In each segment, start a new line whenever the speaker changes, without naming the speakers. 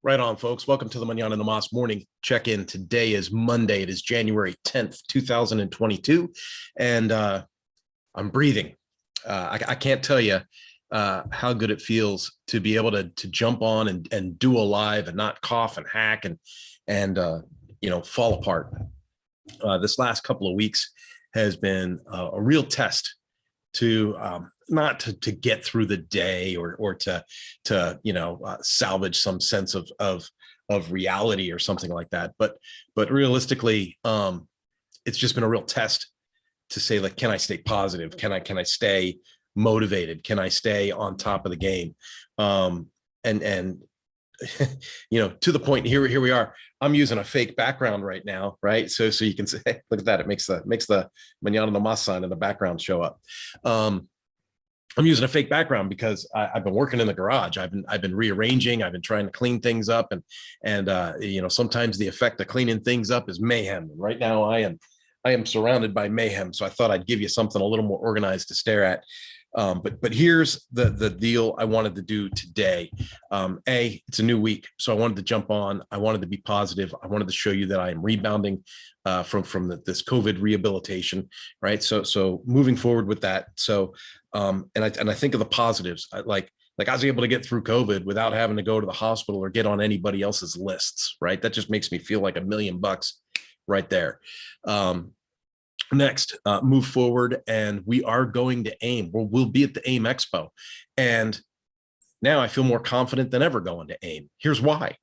Right on, folks. Welcome to the Mañana morning check-in. Today is Monday. It is January 10th, 2022, and I'm breathing. I can't tell you how good it feels to be able to jump on and do a live and not cough and hack and fall apart. This last couple of weeks has been a real test to not to get through the day or to salvage some sense of reality or something like that, but realistically, it's just been a real test to say, like, can I stay positive? Can I stay motivated? Can I stay on top of the game? And to the point, here we are. I'm using a fake background right now, right? So you can say, hey, look at that. It makes the Mañana Nomás sign in the background show up. I'm using a fake background because I've been working in the garage. I've been rearranging. I've been trying to clean things up, and sometimes the effect of cleaning things up is mayhem. And right now I am surrounded by mayhem. So I thought I'd give you something a little more organized to stare at. But here's the deal I wanted to do today. It's a new week, so I wanted to jump on. I wanted to be positive. I wanted to show you that I am rebounding from this COVID rehabilitation, right? So moving forward with that. So and I think of the positives. Like I was able to get through COVID without having to go to the hospital or get on anybody else's lists, right? That just makes me feel like $1 million right there. Next, move forward, and we are going to AIM. We'll be at the AIM Expo, and now I feel more confident than ever going to AIM. Here's why.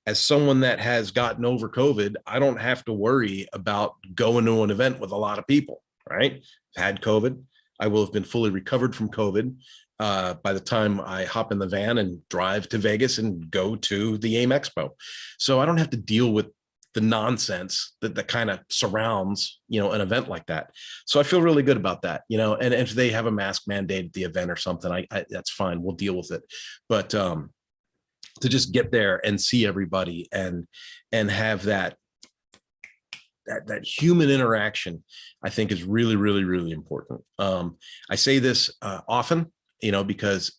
As someone that has gotten over COVID, I don't have to worry about going to an event with a lot of people, right? I've had COVID. I will have been fully recovered from COVID by the time I hop in the van and drive to Vegas and go to the AIM Expo. So I don't have to deal with the nonsense that kind of surrounds, an event like that. So I feel really good about that, and if they have a mask mandate at the event or something, I that's fine. We'll deal with it. But to just get there and see everybody and have that human interaction, I think is really, really, really important. I say this often, because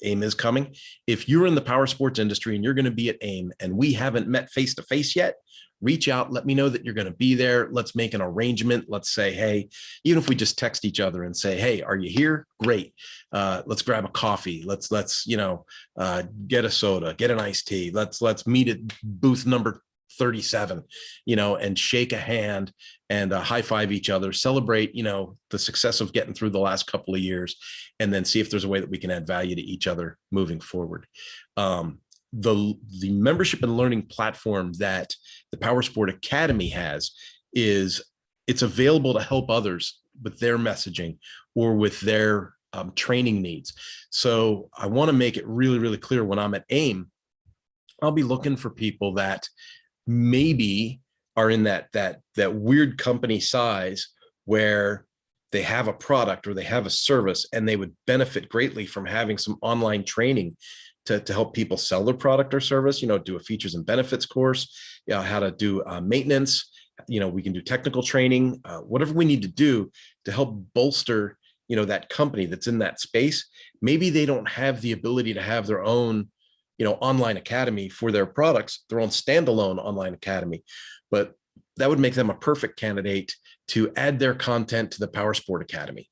AIM is coming. If you're in the power sports industry and you're going to be at AIM and we haven't met face to face yet, reach out, let me know that you're going to be there. Let's make an arrangement. Let's say, hey, even if we just text each other and say, hey, are you here? Great. Let's grab a coffee. Let's get a soda, get an iced tea. Let's meet at booth number 37, and shake a hand and high five each other, celebrate, the success of getting through the last couple of years, and then see if there's a way that we can add value to each other moving forward. The membership and learning platform that the Powersport Academy has it's available to help others with their messaging or with their training needs. So I want to make it really, really clear, when I'm at AIM, I'll be looking for people that maybe are in that weird company size where they have a product or they have a service and they would benefit greatly from having some online training to help people sell their product or service, do a features and benefits course, how to do maintenance, we can do technical training, whatever we need to do to help bolster, that company that's in that space. Maybe they don't have the ability to have their own, online academy for their products, their own standalone online academy, but that would make them a perfect candidate to add their content to the Powersport Academy.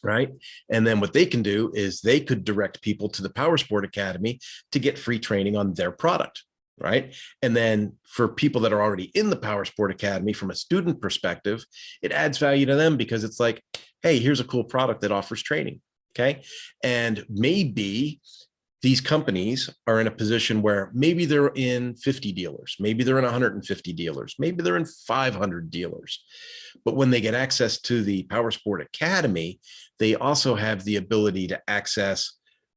Right. And then what they can do is they could direct people to the Powersport Academy to get free training on their product. Right. And then for people that are already in the Powersport Academy, from a student perspective, it adds value to them because it's like, hey, here's a cool product that offers training. Okay. And maybe these companies are in a position where maybe they're in 50 dealers, maybe they're in 150 dealers, maybe they're in 500 dealers. But when they get access to the Powersport Academy, they also have the ability to access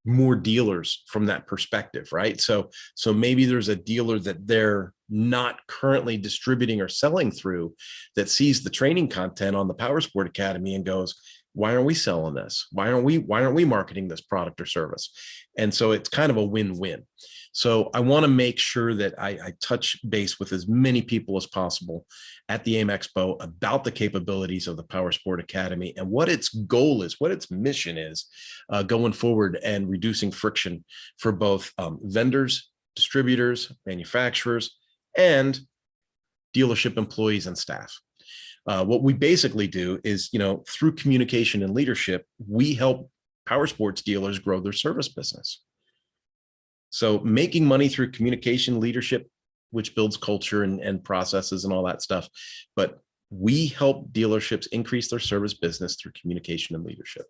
more dealers from that perspective, right? So maybe there's a dealer that they're not currently distributing or selling through that sees the training content on the Powersport Academy and goes, why aren't we selling this? Why aren't we marketing this product or service? And so it's kind of a win-win. So I want to make sure that I touch base with as many people as possible at the AIM Expo about the capabilities of the Powersport Academy and what its goal is, what its mission is going forward, and reducing friction for both vendors distributors, manufacturers, and dealership employees and staff. What we basically do is, through communication and leadership, we help power sports dealers grow their service business. So making money through communication, leadership, which builds culture and processes and all that stuff. But we help dealerships increase their service business through communication and leadership.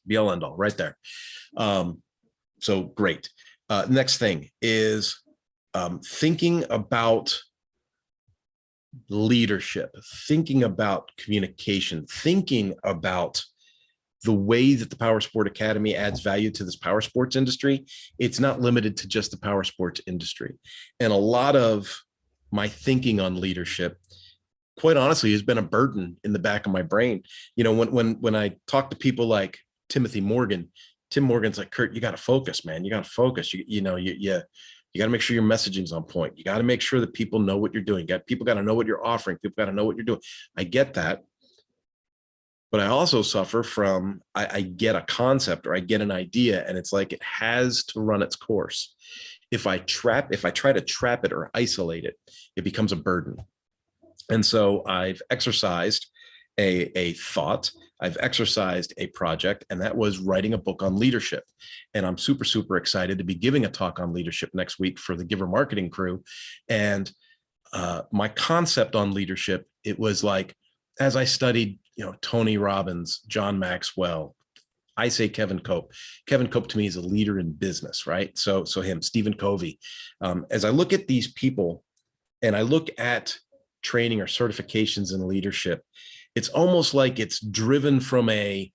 Be all end all right there. So great. Next thing is thinking about leadership, thinking about communication, thinking about the way that the Powersport Academy adds value to this power sports industry. It's not limited to just the power sports industry. And a lot of my thinking on leadership, quite honestly, has been a burden in the back of my brain. When I talk to people like Tim Morgan's like, Kurt, you got to focus, man. You got to focus. You got to make sure your messaging's on point. You got to make sure that people know what you're doing. People got to know what you're offering. People got to know what you're doing. I get that. But I also suffer from, I get a concept or I get an idea and it's like, it has to run its course. If I try to trap it or isolate it, it becomes a burden. And so I've exercised a thought, I've exercised a project, and that was writing a book on leadership. And I'm super, super excited to be giving a talk on leadership next week for the Giver Marketing crew. And my concept on leadership, it was like, as I studied, Tony Robbins, John Maxwell, I say Kevin Cope. Kevin Cope to me is a leader in business, right? So him, Stephen Covey. As I look at these people and I look at training or certifications in leadership, it's almost like it's driven from a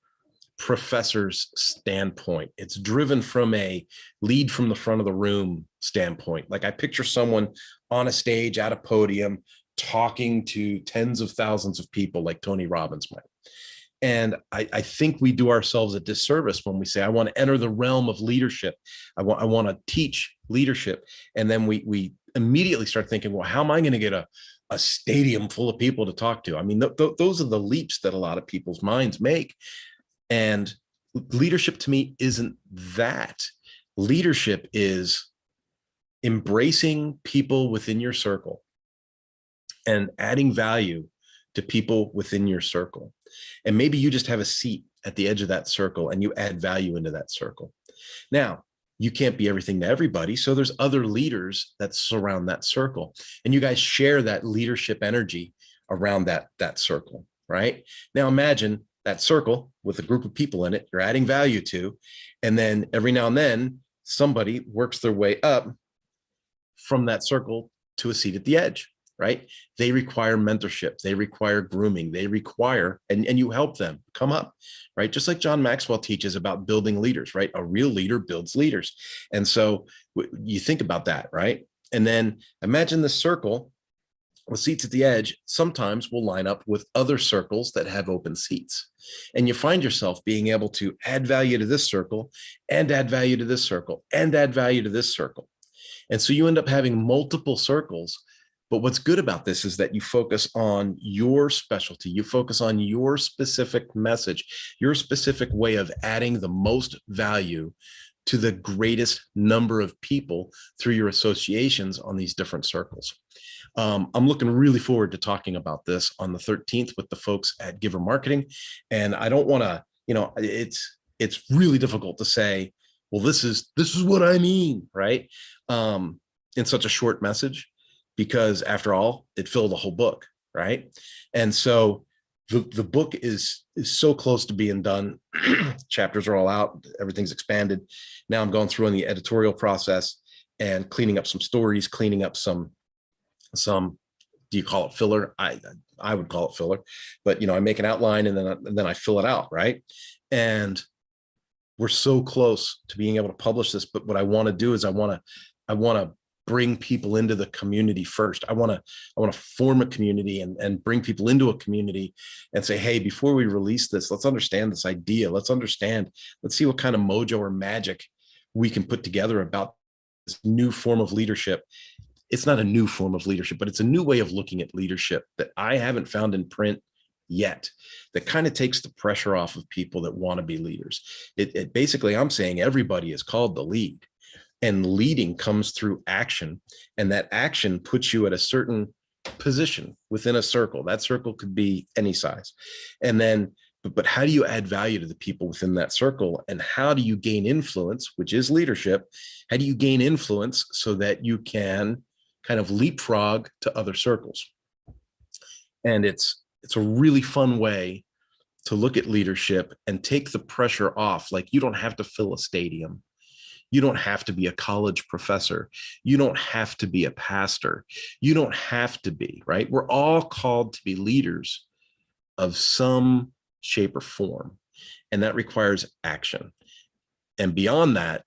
professor's standpoint. It's driven from a lead from the front of the room standpoint. Like I picture someone on a stage at a podium talking to tens of thousands of people like Tony Robbins might. And I think we do ourselves a disservice when we say, I want to enter the realm of leadership. I want to teach leadership. And then we immediately start thinking, well, how am I going to get a stadium full of people to talk to? I mean, those are the leaps that a lot of people's minds make. And leadership to me isn't that. Leadership is embracing people within your circle and adding value to people within your circle. And maybe you just have a seat at the edge of that circle and you add value into that circle. Now, you can't be everything to everybody. So there's other leaders that surround that circle. And you guys share that leadership energy around that circle, right? Now imagine that circle with a group of people in it, you're adding value to, and then every now and then somebody works their way up from that circle to a seat at the edge, right? They require mentorship, they require grooming, they require, and you help them come up, right? Just like John Maxwell teaches about building leaders, right? A real leader builds leaders. And so you think about that, right? And then imagine the circle with seats at the edge sometimes will line up with other circles that have open seats. And you find yourself being able to add value to this circle and add value to this circle and add value to this circle. And so you end up having multiple circles. But what's good about this is that you focus on your specialty, you focus on your specific message, your specific way of adding the most value to the greatest number of people through your associations on these different circles. I'm looking really forward to talking about this on the 13th with the folks at Giver Marketing. And I don't want to, it's really difficult to say, well, this is what I mean, right? In such a short message, because after all, it filled a whole book, right? And so the book is so close to being done. Chapters are all out, everything's expanded. Now I'm going through in the editorial process and cleaning up some stories, cleaning up some, do you call it filler? I would call it filler, but I make an outline and then I fill it out, right? And we're so close to being able to publish this, but what I want to do is I want to bring people into the community first. I want to form a community and bring people into a community and say, hey, before we release this, let's understand this idea. Let's see what kind of mojo or magic we can put together about this new form of leadership. It's not a new form of leadership, but it's a new way of looking at leadership that I haven't found in print yet, that kind of takes the pressure off of people that want to be leaders. It basically, I'm saying everybody is called to lead. And leading comes through action. And that action puts you at a certain position within a circle. That circle could be any size. And then, but how do you add value to the people within that circle? And how do you gain influence, which is leadership? How do you gain influence so that you can kind of leapfrog to other circles? And it's a really fun way to look at leadership and take the pressure off. Like, you don't have to fill a stadium. You don't have to be a college professor. You don't have to be a pastor. You don't have to be, right? We're all called to be leaders of some shape or form. And that requires action. And beyond that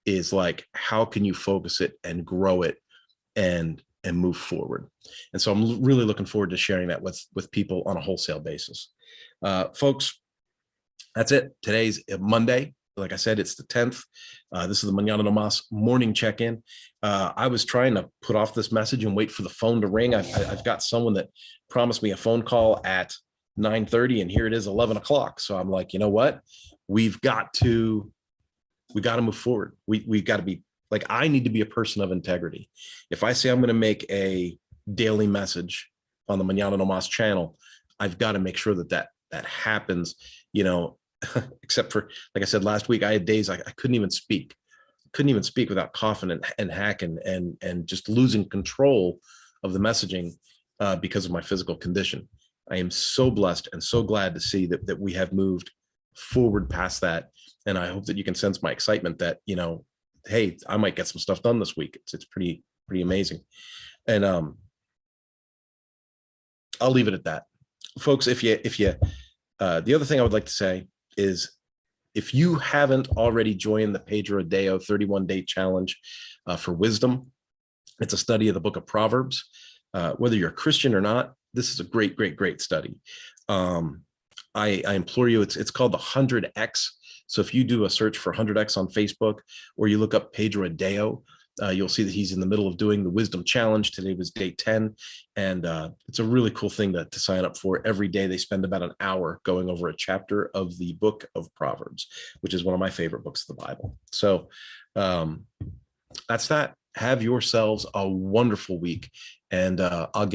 is like, how can you focus it and grow it and move forward? And so I'm really looking forward to sharing that with people on a wholesale basis. Folks, that's it. Today's Monday. Like I said, it's the 10th. This is the Mañana morning check-in. I was trying to put off this message and wait for the phone to ring. I've got someone that promised me a phone call at 9:30, and here it is 11 o'clock. So I'm like, you know what? We got to move forward. We got to be like, I need to be a person of integrity. If I say I'm going to make a daily message on the Mañana channel, I've got to make sure that happens, except for, like I said, last week, I had days I couldn't even speak without coughing and hacking and just losing control of the messaging because of my physical condition. I am so blessed and so glad to see that we have moved forward past that. And I hope that you can sense my excitement that, hey, I might get some stuff done this week. It's pretty amazing. And I'll leave it at that. Folks, if you the other thing I would like to say is, if you haven't already joined the Pedro Adeo 31-day challenge for wisdom, it's a study of the book of Proverbs. Whether you're a Christian or not, this is a great study. I implore you, it's called the 100X. So if you do a search for 100X on Facebook, or you look up Pedro Adeo, you'll see that he's in the middle of doing the wisdom challenge. Today was day 10. And it's a really cool thing to sign up for. Every day they spend about an hour going over a chapter of the book of Proverbs, which is one of my favorite books of the Bible. So that's that. Have yourselves a wonderful week. And I'll get